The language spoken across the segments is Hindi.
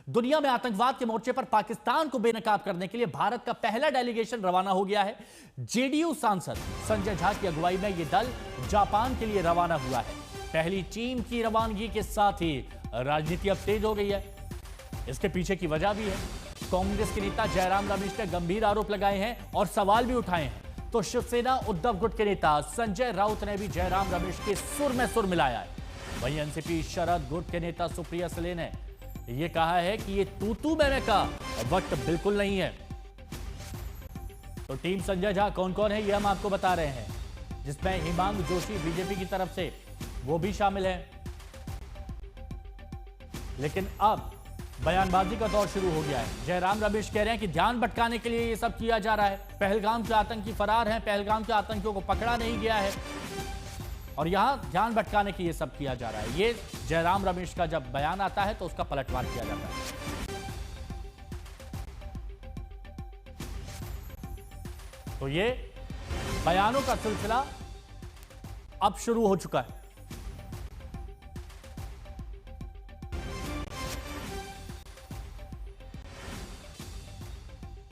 दुनिया में आतंकवाद के मोर्चे पर पाकिस्तान को बेनकाब करने के लिए भारत का पहला डेलीगेशन रवाना हो गया है। जेडीयू सांसद संजय झा की अगुवाई में यह दल जापान के लिए रवाना हुआ है। पहली टीम की रवानगी के साथ ही राजनीति अब तेज हो गई है। इसके पीछे की वजह भी है। कांग्रेस के नेता जयराम रमेश ने गंभीर आरोप लगाए हैं और सवाल भी उठाए हैं। तो शिवसेना उद्धव गुट के नेता संजय राउत ने भी जयराम रमेश के सुर में सुर मिलाया है। वहीं एनसीपी शरद गुट के नेता सुप्रिया सुले ने यह कहा है कि यह तू मैंने का वक्त बिल्कुल नहीं है। तो टीम संजय झा कौन कौन है यह हम आपको बता रहे हैं, जिसमें हिमांशु जोशी बीजेपी की तरफ से वो भी शामिल है। लेकिन अब बयानबाजी का दौर शुरू हो गया है। जयराम रमेश कह रहे हैं कि ध्यान भटकाने के लिए यह सब किया जा रहा है। पहलगाम के आतंकी फरार हैं, पहलगाम के आतंकियों को पकड़ा नहीं गया है और यहां ध्यान भटकाने के लिए सब किया जा रहा है। ये जयराम रमेश का जब बयान आता है तो उसका पलटवार किया जाता है। तो ये बयानों का सिलसिला अब शुरू हो चुका है।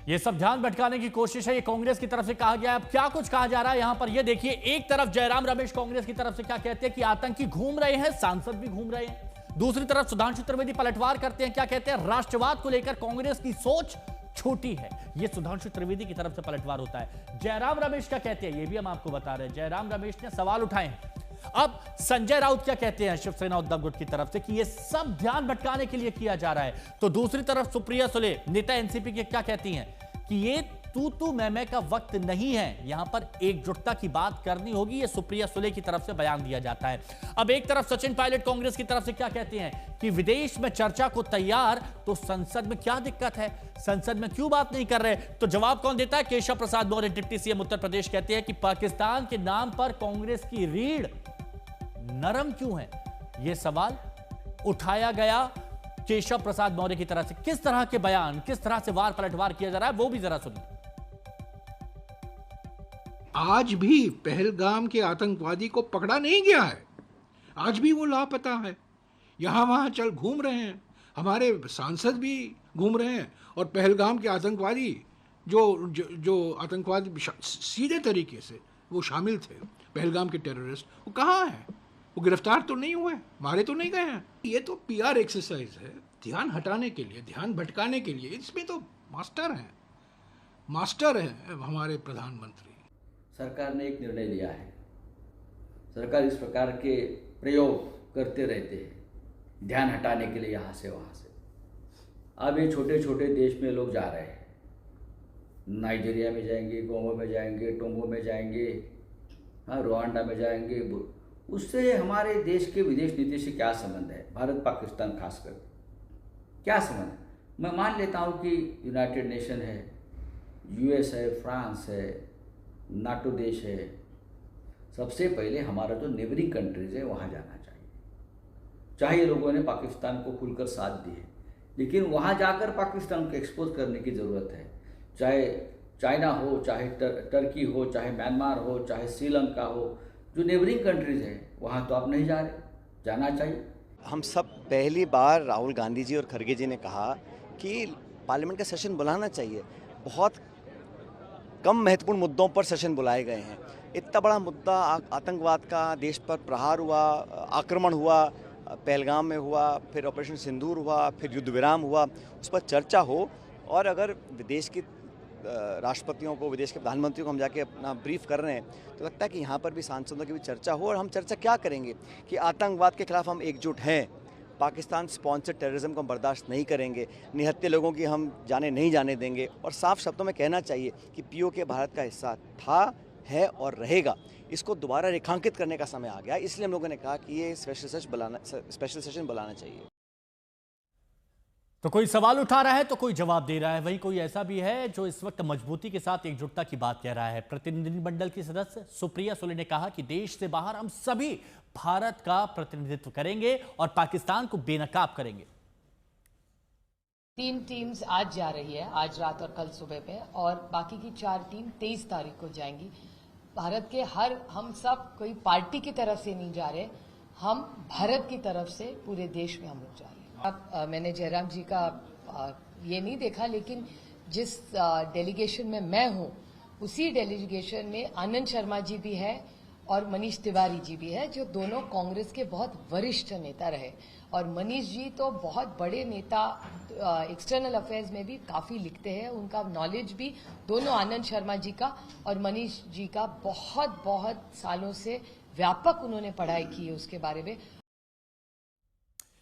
ये सब ध्यान भटकाने की कोशिश है, ये कांग्रेस की तरफ से कहा गया है। अब क्या कुछ कहा जा रहा है यहां पर ये देखिए। एक तरफ जयराम रमेश कांग्रेस की तरफ से क्या कहते हैं कि आतंकी घूम रहे हैं, सांसद भी घूम रहे हैं। दूसरी तरफ सुधांशु त्रिवेदी पलटवार करते हैं, क्या कहते हैं, राष्ट्रवाद को लेकर कांग्रेस की सोच छोटी है। ये सुधांशु त्रिवेदी की तरफ से पलटवार होता है। जयराम रमेश क्या कहते हैं ये भी हम आपको बता रहे हैं। जयराम रमेश ने सवाल उठाए हैं। अब संजय राउत क्या कहते हैं शिवसेना उद्धव गुट की तरफ से कि ये सब ध्यान भटकाने के लिए किया जा रहा है। तो दूसरी तरफ सुप्रिया सुले नेता एनसीपी के क्या कहती हैं कि ये तू मैं का वक्त नहीं है, यहां पर एकजुटता की बात करनी होगी। ये सुप्रिया सुले की तरफ से बयान दिया जाता है। अब एक तरफ सचिन पायलट कांग्रेस की तरफ से क्या कहते हैं कि विदेश में चर्चा को तैयार, तो संसद में क्या दिक्कत है, संसद में क्यों बात नहीं कर रहे। तो जवाब कौन देता है, केशव प्रसाद मौर्य डिप्टी सीएम उत्तर प्रदेश कहते हैं कि पाकिस्तान के नाम पर कांग्रेस की रीढ़ नरम क्यों है। यह सवाल उठाया गया केशव प्रसाद मौर्य की तरफ से। किस तरह के बयान, किस तरह से वार पलटवार किया जा रहा है वो भी जरा सुनिए। आज भी पहलगाम के आतंकवादी को पकड़ा नहीं गया है, आज भी वो लापता है, यहां वहां चल घूम रहे हैं। हमारे सांसद भी घूम रहे हैं और पहलगाम के आतंकवादी जो आतंकवादी सीधे तरीके से वो शामिल थे, पहलगाम के टेररिस्ट, वो कहाँ हैं? वो गिरफ्तार तो नहीं हुए, मारे तो नहीं गए हैं। ये तो पीआर एक्सरसाइज है, ध्यान हटाने के लिए, ध्यान भटकाने के लिए। इसमें तो मास्टर हैं हमारे प्रधानमंत्री। सरकार ने एक निर्णय लिया है, सरकार इस प्रकार के प्रयोग करते रहते हैं, ध्यान हटाने के लिए यहाँ से वहाँ से। अब ये छोटे छोटे देश में लोग जा रहे हैं, नाइजीरिया में जाएंगे, गोवा में जाएंगे, टोंगो में जाएंगे, हाँ रुवांडा में जाएंगे। उससे हमारे देश के विदेश नीति से क्या संबंध है, भारत पाकिस्तान खासकर क्या संबंध है। मैं मान लेता हूँ कि यूनाइटेड नेशन है, यूएस है, फ्रांस है, नाटो देश है। सबसे पहले हमारा जो नेबरिंग कंट्रीज है वहाँ जाना चाहिए। चाहे ये लोगों ने पाकिस्तान को खुलकर साथ दी है, लेकिन वहाँ जाकर पाकिस्तान को एक्सपोज करने की ज़रूरत है। चाहे चाइना हो, चाहे टर्की हो, चाहे म्यांमार हो, चाहे श्रीलंका हो, जो नेबरिंग कंट्रीज हैं वहाँ तो आप नहीं जा रहे, जाना चाहिए। हम सब पहली बार राहुल गांधी जी और खड़गे जी ने कहा कि पार्लियामेंट का सेशन बुलाना चाहिए। बहुत कम महत्वपूर्ण मुद्दों पर सेशन बुलाए गए हैं। इतना बड़ा मुद्दा आतंकवाद का, देश पर प्रहार हुआ, आक्रमण हुआ, पहलगाम में हुआ, फिर ऑपरेशन सिंदूर हुआ, फिर युद्ध विराम हुआ, उस पर चर्चा हो। और अगर विदेश की राष्ट्रपतियों को, विदेश के प्रधानमंत्रियों को हम जाके अपना ब्रीफ कर रहे हैं, तो लगता है कि यहाँ पर भी सांसदों की भी चर्चा हो। और हम चर्चा क्या करेंगे कि आतंकवाद के खिलाफ हम एकजुट हैं, पाकिस्तान स्पॉन्सर्ड टेररिज्म को हम बर्दाश्त नहीं करेंगे, निहत्थे लोगों की हम नहीं जाने देंगे। और साफ शब्दों में कहना चाहिए कि पीओके भारत का हिस्सा था, है और रहेगा। इसको दोबारा रेखांकित करने का समय आ गया, इसलिए हम लोगों ने कहा कि ये स्पेशल सेशन बुलाना चाहिए। तो कोई सवाल उठा रहा है तो कोई जवाब दे रहा है। वहीं कोई ऐसा भी है जो इस वक्त मजबूती के साथ एकजुटता की बात कह रहा है। प्रतिनिधिमंडल की सदस्य सुप्रिया सुले ने कहा कि देश से बाहर हम सभी भारत का प्रतिनिधित्व करेंगे और पाकिस्तान को बेनकाब करेंगे। 3 टीम्स आज जा रही है, आज रात और कल सुबह पे, और बाकी की 4 टीम 23 तारीख को जाएंगी। भारत के हम सब कोई पार्टी की तरफ से नहीं जा रहे, हम भारत की तरफ से पूरे देश में हम लोग जा रहे हैं। मैंने जयराम जी का ये नहीं देखा, लेकिन जिस डेलीगेशन में मैं हूं उसी डेलीगेशन में आनंद शर्मा जी भी है और मनीष तिवारी जी भी है, जो दोनों कांग्रेस के बहुत वरिष्ठ नेता रहे। और मनीष जी तो बहुत बड़े नेता, एक्सटर्नल अफेयर्स में भी काफी लिखते हैं, उनका नॉलेज भी दोनों आनंद शर्मा जी का और मनीष जी का बहुत बहुत सालों से व्यापक उन्होंने पढ़ाई की है उसके बारे में।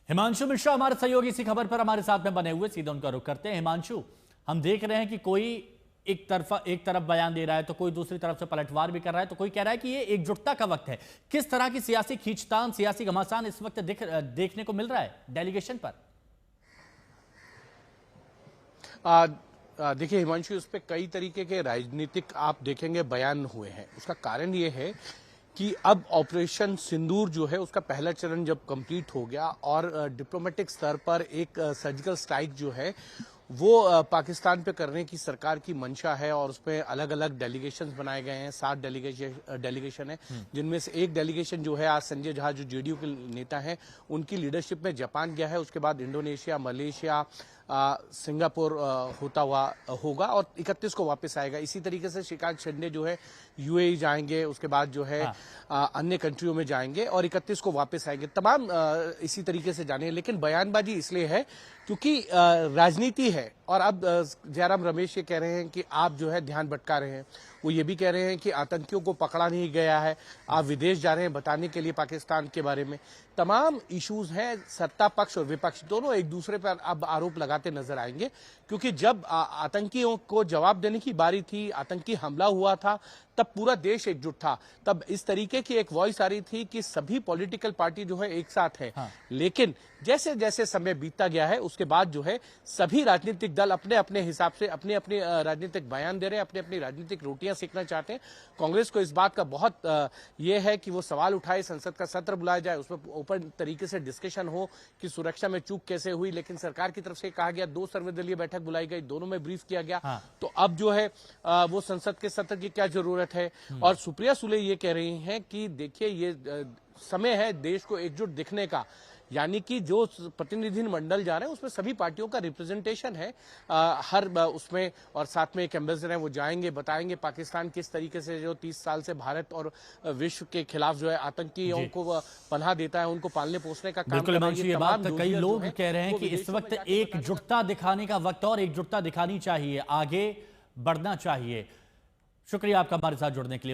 हिमांशु मिश्रा हमारे सहयोगी इसी खबर पर हमारे साथ में बने हुए, सीधे उनका रुख करते हैं। हिमांशु, हम देख रहे हैं कि कोई एक तरफ बयान दे रहा है तो कोई दूसरी तरफ से पलटवार भी कर रहा है, तो कोई कह रहा है कि ये एकजुटता का वक्त है। किस तरह की सियासी खींचतान, सियासी घमासान इस वक्त देखने को मिल रहा है डेलीगेशन पर? देखिए हिमांशु, उस पर कई तरीके के राजनीतिक आप देखेंगे बयान हुए हैं। उसका कारण ये है कि अब ऑपरेशन सिंदूर जो है उसका पहला चरण जब कंप्लीट हो गया और डिप्लोमेटिक स्तर पर एक सर्जिकल स्ट्राइक जो है वो पाकिस्तान पे करने की सरकार की मंशा है और उसमें अलग अलग डेलीगेशंस बनाए गए हैं। 7 डेलीगेशन है, जिनमें से एक डेलीगेशन जो है आज संजय झा जो जेडीयू के नेता हैं उनकी लीडरशिप में जापान गया है। उसके बाद इंडोनेशिया, मलेशिया, सिंगापुर होता हुआ होगा और 31 को वापस आएगा। इसी तरीके से श्रीकांत शिंदे जो है यूएई जाएंगे, उसके बाद जो है अन्य कंट्रियों में जाएंगे और 31 को वापस आएंगे। तमाम इसी तरीके से जाने, लेकिन बयानबाजी इसलिए है क्योंकि राजनीति है। और अब जयराम रमेश ये कह रहे हैं कि आप जो है ध्यान भटका रहे हैं। वो ये भी कह रहे हैं कि आतंकियों को पकड़ा नहीं गया है, आप विदेश जा रहे हैं बताने के लिए पाकिस्तान के बारे में। तमाम इश्यूज हैं, सत्ता पक्ष और विपक्ष दोनों एक दूसरे पर अब आरोप लगाते नजर आएंगे, क्योंकि जब आतंकियों को जवाब देने की बारी थी, आतंकी हमला हुआ था, तब पूरा देश एकजुट था। तब इस तरीके की एक वॉइस आ रही थी कि सभी पॉलिटिकल पार्टी जो है एक साथ है। लेकिन जैसे जैसे समय बीतता गया है उसके बाद जो है सभी राजनीतिक दल अपने अपने हिसाब से अपने अपने राजनीतिक बयान दे रहे हैं, अपनी अपनी राजनीतिक रोटियां सेकना चाहते हैं। कांग्रेस को इस बात का बहुत ये है कि वो सवाल उठाए, संसद का सत्र बुलाया जाए, उसमें ओपन तरीके से डिस्कशन हो कि सुरक्षा में चूक कैसे हुई। लेकिन सरकार की तरफ से कहा गया 2 सर्वदलीय बैठक बुलाई गई, दोनों में ब्रीफ किया गया। तो अब जो है वो संसद के सत्र की क्या जरूरत है। और सुप्रिया सुले ये कह रही हैं कि देखिए ये समय है देश को एकजुट दिखने का, यानी कि जो प्रतिनिधि मंडल जा रहे हैं उसमें सभी पार्टियों का रिप्रेजेंटेशन है हर उसमें, और साथ में एक एम्बेसडर है वो जाएंगे, बताएंगे पाकिस्तान किस तरीके से जो 30 साल से भारत और विश्व के खिलाफ जो है आतंकियों को पनाह देता है, उनको पालने पोसने का काम कर रहा है। ये बात कई लोग कह रहे हैं कि इस वक्त एकजुटता दिखाने का वक्त और एकजुटता दिखानी चाहिए, आगे बढ़ना चाहिए। शुक्रिया आपका हमारे साथ जुड़ने के लिए।